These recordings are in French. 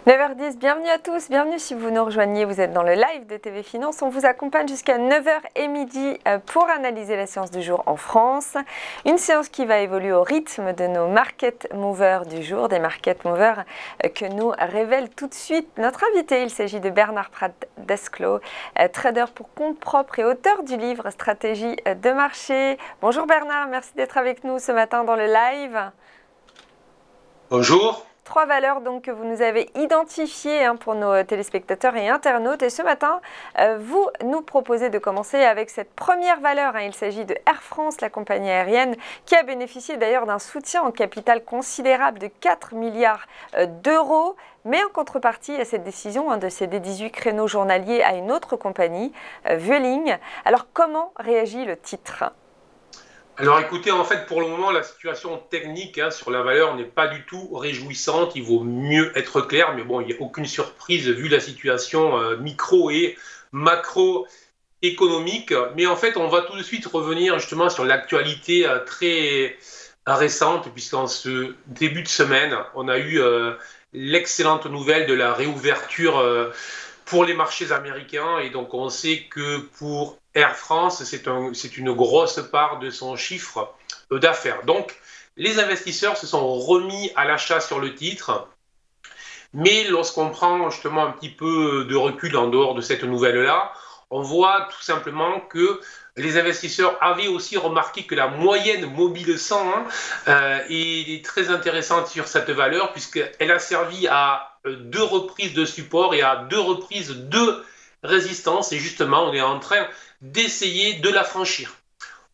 9h10, bienvenue à tous, bienvenue si vous nous rejoignez, vous êtes dans le live de TV Finance. On vous accompagne jusqu'à 9h et midi pour analyser la séance du jour en France. Une séance qui va évoluer au rythme de nos market movers du jour, des market movers que nous révèle tout de suite notre invité. Il s'agit de Bernard Prat-Desclaux, trader pour compte propre et auteur du livre Stratégie de marché. Bonjour Bernard, merci d'être avec nous ce matin dans le live. Bonjour. 3 valeurs donc que vous nous avez identifiées pour nos téléspectateurs et internautes. Et ce matin, vous nous proposez de commencer avec cette première valeur. Il s'agit de Air France, la compagnie aérienne, qui a bénéficié d'ailleurs d'un soutien en capital considérable de 4 milliards d'euros. Mais en contrepartie à cette décision de céder 18 créneaux journaliers à une autre compagnie, Vueling. Alors comment réagit le titre ? Alors écoutez, en fait, pour le moment, la situation technique sur la valeur n'est pas du tout réjouissante. Il vaut mieux être clair, mais bon, il n'y a aucune surprise vu la situation micro et macroéconomique. Mais en fait, on va tout de suite revenir justement sur l'actualité très récente, puisqu'en ce début de semaine, on a eu l'excellente nouvelle de la réouverture pour les marchés américains. Et donc, on sait que pour Air France, c'est une grosse part de son chiffre d'affaires. Donc, les investisseurs se sont remis à l'achat sur le titre. Mais lorsqu'on prend justement un petit peu de recul en dehors de cette nouvelle-là, on voit tout simplement que les investisseurs avaient aussi remarqué que la moyenne mobile 100 est très intéressante sur cette valeur puisqu'elle a servi à 2 reprises de support et à 2 reprises de résistance. Et justement, on est en train d'essayer de la franchir.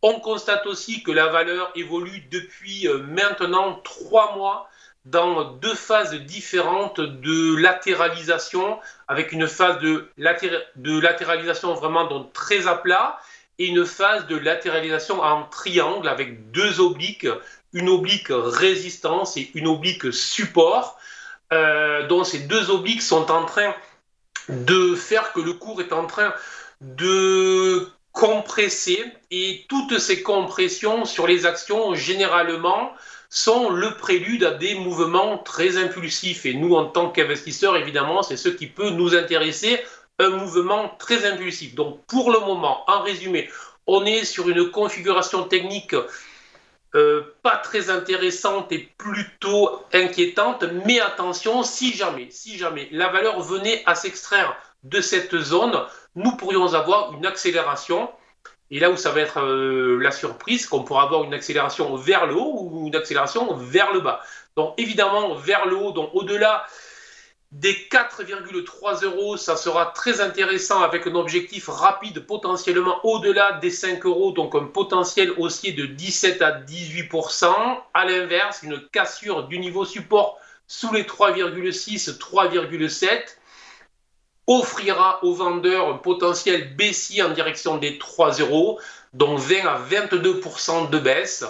On constate aussi que la valeur évolue depuis maintenant 3 mois dans 2 phases différentes de latéralisation, avec une phase de latéralisation vraiment donc très à plat et une phase de latéralisation en triangle avec 2 obliques, une oblique résistance et une oblique support. Donc ces 2 obliques sont en train de faire que le cours est en train de compresser et toutes ces compressions sur les actions généralement sont le prélude à des mouvements très impulsifs et nous en tant qu'investisseurs évidemment c'est ce qui peut nous intéresser, un mouvement très impulsif. Donc pour le moment en résumé on est sur une configuration technique pas très intéressante et plutôt inquiétante, mais attention, si jamais la valeur venait à s'extraire de cette zone, nous pourrions avoir une accélération. Et là où ça va être la surprise, qu'on pourra avoir une accélération vers le haut ou une accélération vers le bas. Donc évidemment vers le haut, donc au-delà des 4,3 euros, ça sera très intéressant avec un objectif rapide potentiellement au-delà des 5 euros, donc un potentiel haussier de 17 à 18%. À l'inverse, une cassure du niveau support sous les 3,6, 3,7 offrira aux vendeurs un potentiel baissier en direction des 3 euros, donc 20 à 22% de baisse.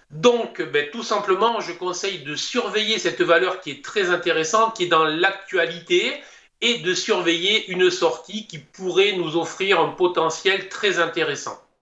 Donc, tout simplement, je conseille de surveiller cette valeur qui est très intéressante, qui est dans l'actualité, et de surveiller une sortie qui pourrait nous offrir un potentiel très intéressant.